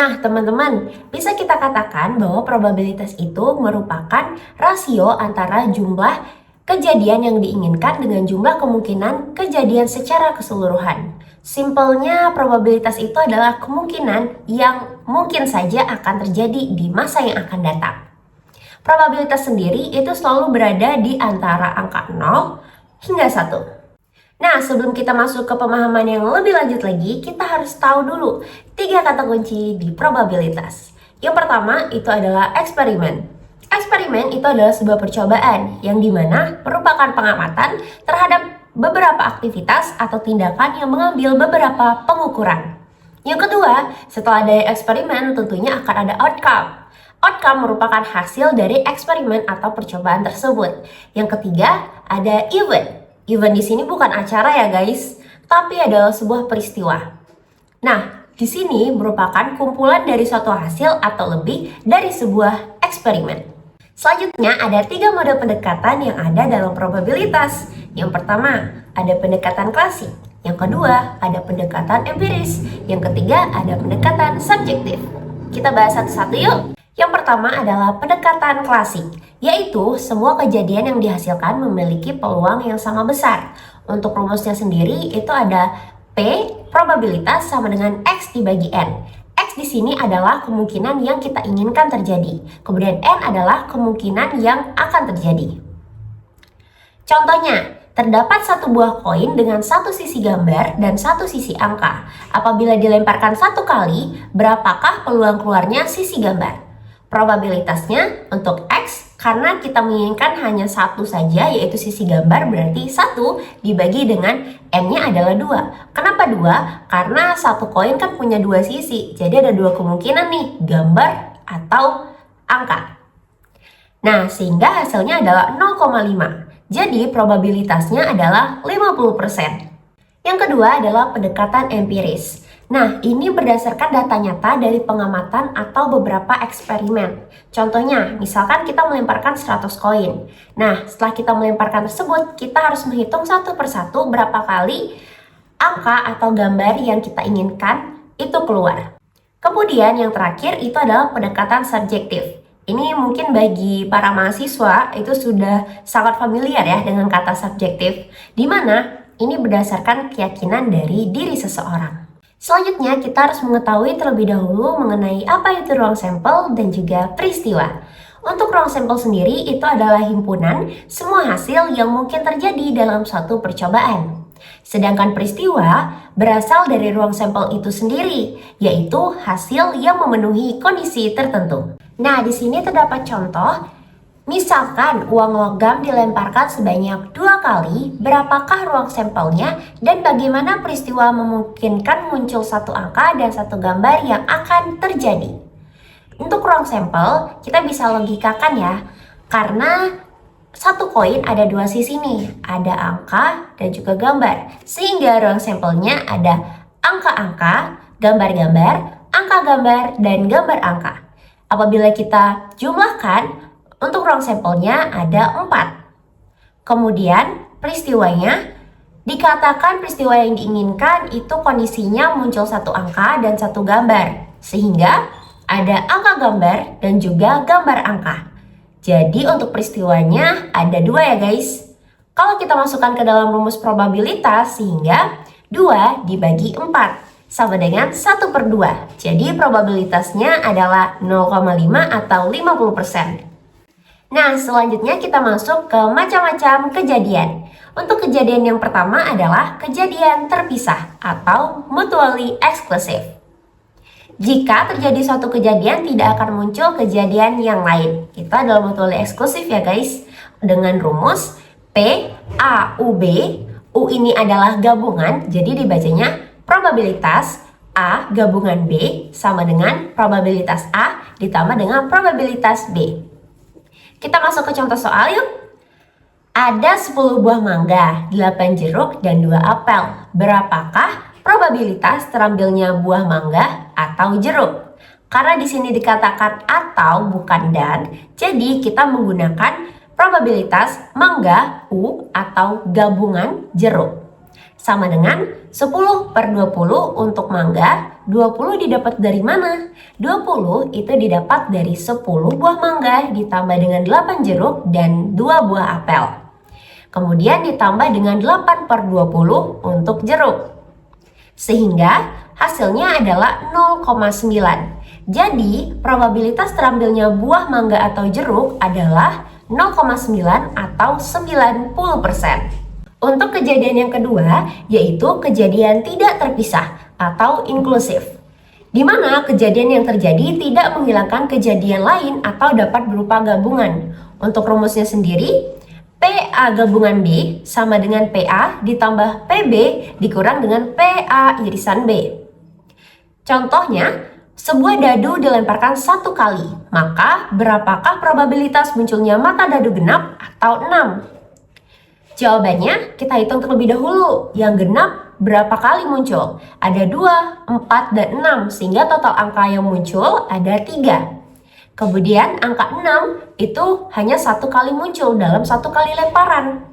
Nah, teman-teman, bisa kita katakan bahwa probabilitas itu merupakan rasio antara jumlah kejadian yang diinginkan dengan jumlah kemungkinan kejadian secara keseluruhan. Simpelnya, probabilitas itu adalah kemungkinan yang mungkin saja akan terjadi di masa yang akan datang. Probabilitas sendiri itu selalu berada di antara angka 0 hingga 1. Nah, sebelum kita masuk ke pemahaman yang lebih lanjut lagi, kita harus tahu dulu 3 kata kunci di probabilitas. Yang pertama itu adalah eksperimen. Eksperimen itu adalah sebuah percobaan yang dimana merupakan pengamatan terhadap beberapa aktivitas atau tindakan yang mengambil beberapa pengukuran. Yang kedua, setelah ada eksperimen tentunya akan ada outcome. Outcome merupakan hasil dari eksperimen atau percobaan tersebut. Yang ketiga, ada event. Event di sini bukan acara ya guys, tapi adalah sebuah peristiwa. Nah, di sini merupakan kumpulan dari suatu hasil atau lebih dari sebuah eksperimen. Selanjutnya ada 3 mode pendekatan yang ada dalam probabilitas. Yang pertama, ada pendekatan klasik. Yang kedua, ada pendekatan empiris. Yang ketiga, ada pendekatan subjektif. Kita bahas satu-satu yuk. Yang pertama adalah pendekatan klasik, yaitu semua kejadian yang dihasilkan memiliki peluang yang sama besar. Untuk rumusnya sendiri itu ada P probabilitas sama dengan X dibagi N. X di sini adalah kemungkinan yang kita inginkan terjadi. Kemudian N adalah kemungkinan yang akan terjadi. Contohnya, terdapat satu buah koin dengan satu sisi gambar dan satu sisi angka. Apabila dilemparkan satu kali, berapakah peluang keluarnya sisi gambar? Probabilitasnya untuk X, karena kita menginginkan hanya satu saja, yaitu sisi gambar, berarti 1 dibagi dengan N-nya adalah 2. Kenapa 2? Karena satu koin kan punya 2 sisi, jadi ada 2 kemungkinan nih, gambar atau angka. Nah, sehingga hasilnya adalah 0,5. Jadi probabilitasnya adalah 50%. Yang kedua adalah pendekatan empiris. Nah, ini berdasarkan data nyata dari pengamatan atau beberapa eksperimen. Contohnya, misalkan kita melemparkan 100 koin. Nah, setelah kita melemparkan tersebut, kita harus menghitung satu persatu berapa kali angka atau gambar yang kita inginkan itu keluar. Kemudian yang terakhir itu adalah pendekatan subjektif. Ini mungkin bagi para mahasiswa itu sudah sangat familiar ya dengan kata subjektif, di mana ini berdasarkan keyakinan dari diri seseorang. Selanjutnya, kita harus mengetahui terlebih dahulu mengenai apa itu ruang sampel dan juga peristiwa. Untuk ruang sampel sendiri itu adalah himpunan semua hasil yang mungkin terjadi dalam suatu percobaan. Sedangkan peristiwa berasal dari ruang sampel itu sendiri, yaitu hasil yang memenuhi kondisi tertentu. Nah, di sini terdapat contoh. Misalkan uang logam dilemparkan sebanyak 2 kali, berapakah ruang sampelnya dan bagaimana peristiwa memungkinkan muncul satu angka dan satu gambar yang akan terjadi. Untuk ruang sampel, kita bisa logikakan ya, karena satu koin ada 2 sisi nih, ada angka dan juga gambar. Sehingga ruang sampelnya ada angka-angka, gambar-gambar, angka gambar, dan gambar angka. Apabila kita jumlahkan, untuk ruang sampelnya ada 4. Kemudian peristiwanya dikatakan peristiwa yang diinginkan itu kondisinya muncul satu angka dan satu gambar. Sehingga ada angka gambar dan juga gambar angka. Jadi untuk peristiwanya ada 2 ya guys. Kalau kita masukkan ke dalam rumus probabilitas, sehingga 2 dibagi 4 sama dengan 1/2. Jadi probabilitasnya adalah 0,5 atau 50%. Nah, selanjutnya kita masuk ke macam-macam kejadian. Untuk kejadian yang pertama adalah kejadian terpisah atau mutually exclusive. Jika terjadi suatu kejadian, tidak akan muncul kejadian yang lain. Kita adalah mutually exclusive ya guys. Dengan rumus P, A, U, B. U ini adalah gabungan, jadi dibacanya probabilitas A gabungan B sama dengan probabilitas A ditambah dengan probabilitas B. Kita masuk ke contoh soal yuk. Ada 10 buah mangga, 8 jeruk, dan 2 apel. Berapakah probabilitas terambilnya buah mangga atau jeruk? Karena di sini dikatakan atau bukan dan, jadi kita menggunakan probabilitas mangga U atau gabungan jeruk. Sama dengan 10 per 20 untuk mangga. 20 didapat dari mana? 20 itu didapat dari 10 buah mangga ditambah dengan 8 jeruk dan 2 buah apel. Kemudian ditambah dengan 8 per 20 untuk jeruk. Sehingga hasilnya adalah 0,9. Jadi, probabilitas terambilnya buah mangga atau jeruk adalah 0,9 atau 90%. Untuk kejadian yang kedua, yaitu kejadian tidak terpisah atau inklusif, di mana kejadian yang terjadi tidak menghilangkan kejadian lain atau dapat berupa gabungan. Untuk rumusnya sendiri, PA gabungan B sama dengan PA ditambah PB dikurang dengan PA irisan B. Contohnya, sebuah dadu dilemparkan 1 kali, maka berapakah probabilitas munculnya mata dadu genap atau 6? Jawabannya kita hitung terlebih dahulu. Yang genap berapa kali muncul? Ada 2, 4, dan 6, sehingga total angka yang muncul ada 3. Kemudian angka 6 itu hanya 1 kali muncul dalam 1 kali lemparan.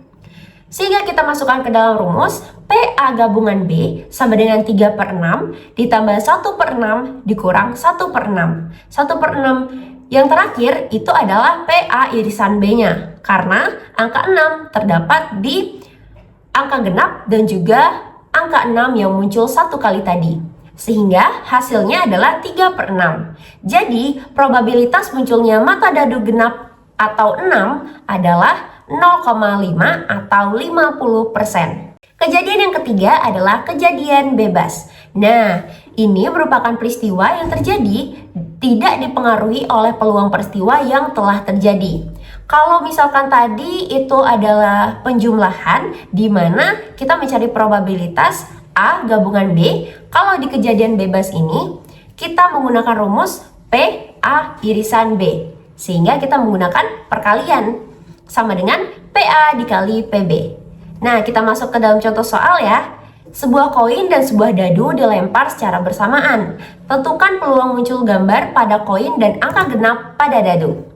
Sehingga kita masukkan ke dalam rumus, PA gabungan B sama dengan 3 per 6 ditambah 1 per 6 dikurang 1 per 6. 1 per 6 yang terakhir itu adalah PA irisan B-nya, karena angka 6 terdapat di angka genap dan juga angka 6 yang muncul 1 kali tadi. Sehingga hasilnya adalah 3 per 6. Jadi probabilitas munculnya mata dadu genap atau 6 adalah 0,5 atau 50%. Kejadian yang ketiga adalah kejadian bebas. Nah, ini merupakan peristiwa yang terjadi tidak dipengaruhi oleh peluang peristiwa yang telah terjadi. Kalau misalkan tadi itu adalah penjumlahan di mana kita mencari probabilitas A gabungan B, kalau di kejadian bebas ini kita menggunakan rumus P A irisan B, sehingga kita menggunakan perkalian sama dengan PA dikali PB. Nah, kita masuk ke dalam contoh soal ya. Sebuah koin dan sebuah dadu dilempar secara bersamaan. Tentukan peluang muncul gambar pada koin dan angka genap pada dadu.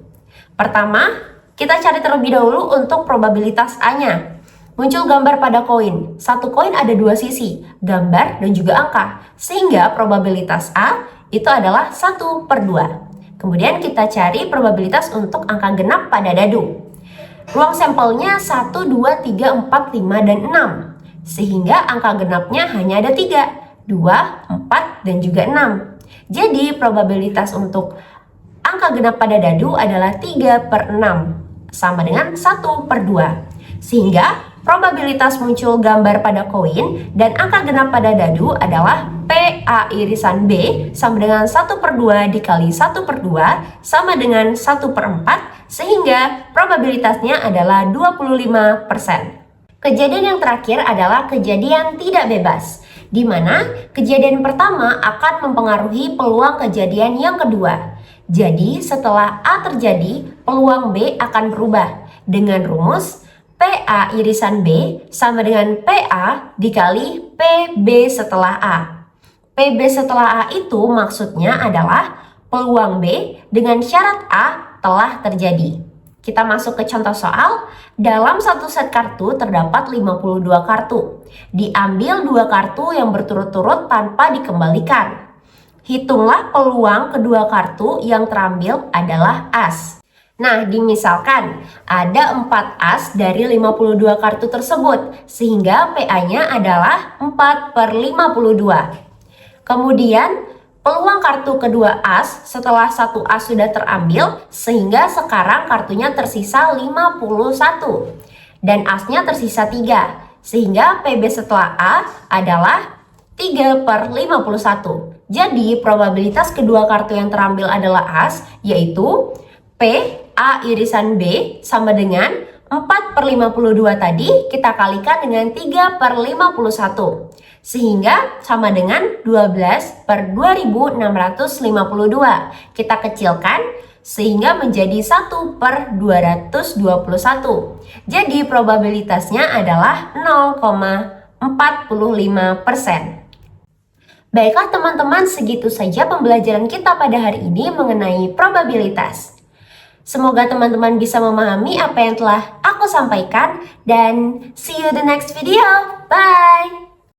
Pertama, kita cari terlebih dahulu untuk probabilitas A-nya. Muncul gambar pada koin. Satu koin ada 2 sisi, gambar dan juga angka. Sehingga probabilitas A itu adalah 1 per 2. Kemudian kita cari probabilitas untuk angka genap pada dadu. Ruang sampelnya 1, 2, 3, 4, 5, dan 6. Sehingga angka genapnya hanya ada 3, 2, 4, dan juga 6. Jadi probabilitas untuk angka genap pada dadu adalah 3 per 6, sama dengan 1 per 2. Sehingga probabilitas muncul gambar pada koin dan angka genap pada dadu adalah PA irisan B sama dengan 1 per 2 dikali 1 per 2 sama dengan 1 per 4, sehingga probabilitasnya adalah 25%. Kejadian yang terakhir adalah kejadian tidak bebas, di mana kejadian pertama akan mempengaruhi peluang kejadian yang kedua. Jadi setelah A terjadi, peluang B akan berubah dengan rumus PA irisan B sama dengan PA dikali PB setelah A. PB setelah A itu maksudnya adalah peluang B dengan syarat A telah terjadi. Kita masuk ke contoh soal. Dalam satu set kartu terdapat 52 kartu. Diambil 2 kartu yang berturut-turut tanpa dikembalikan. Hitunglah peluang kedua kartu yang terambil adalah as. Nah, dimisalkan ada 4 as dari 52 kartu tersebut, sehingga PA-nya adalah 4 per 52. Kemudian, peluang kartu kedua as setelah 1 as sudah terambil, sehingga sekarang kartunya tersisa 51. Dan asnya tersisa 3, sehingga PB setelah A adalah 3 per 51. Jadi, probabilitas kedua kartu yang terambil adalah as, yaitu P A irisan B sama dengan 4 per 52 tadi kita kalikan dengan 3 per 51. Sehingga sama dengan 12 per 2652. Kita kecilkan sehingga menjadi 1 per 221. Jadi probabilitasnya adalah 0,45%. Baiklah teman-teman, segitu saja pembelajaran kita pada hari ini mengenai probabilitas. Semoga teman-teman bisa memahami apa yang telah aku sampaikan dan see you the next video. Bye!